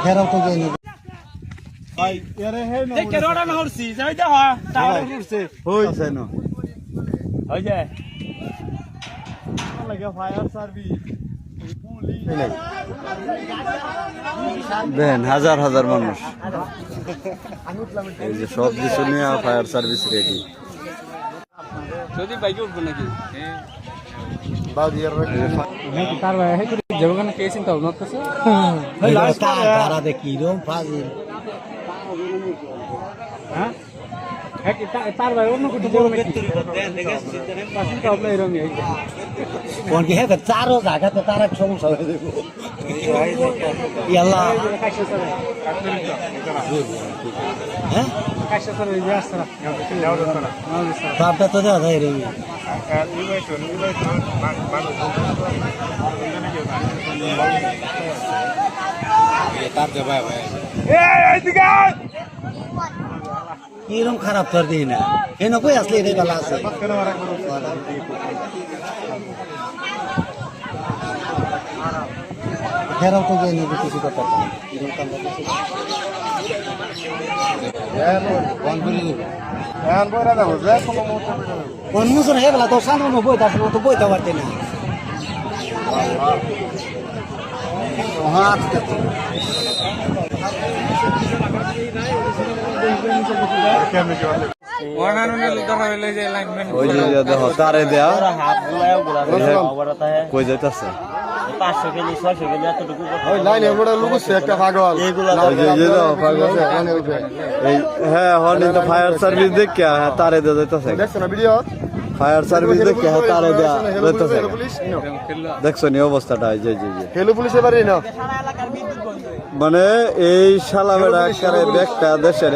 ঘেরাও তো গিয়ে নিবে ভাই এরে হে না কে রোডা না হরছি যাই দা হ্যাঁ টাওয়ারে উঠছে হই আছে না হই যায় লাগে ফায়ার সার্ভিস পুলিশ দেন হাজার হাজার মানুষ এই যে সব কিছু নিয়ে ফায়ার সার্ভিস রেডি যদি বাইকে উঠবো নাকি তার ভাই হে করে জগন কে চিন্তা ভাবনা করছে হ্যাঁ লাস্ট তারা দেখি রম ফাজিল হ্যাঁ তার ভাই অন্য কিছু বড় চিন্তা ভাবনা এরকম কোন কি হে চারো জায়গাতে তার এক সমস্যা হয়ে যাবে ইয়াল্লাহ হ্যাঁ কাশা স্যার এই আসছে না বাপটা তো দেওয়া যায় রে কিরম খারাপ তোর দিই না কেন কই আসলে রে বেলা আছে ঘেরাও তো গিয়ে নিবে কিছু কথা কোন মুসুর হে বেলা তো সামনে বইতে আসে না তো বইতে পারতে না ওই যে দেখো তারে দেয়া কই যাইতাছে 500 কেজি 600 কেজি এতটুকু ওই লাইনে বড় লুকছে একটা পাগল ওই যে দাও পাগল এই হ্যাঁ হনি তো ফায়ার সার্ভিস দেখে তারে দেয়া যাইতাছে দেখছ না ভিডিও ফায়ার সার্ভিস দেখে তারে দেয়া যাইতাছে পুলিশ দেখছো নি অবস্থাটা এই যে হেলো পুলিশ এবারে না মানে এই শালা বেড়া করে ব্যাগটা দেশের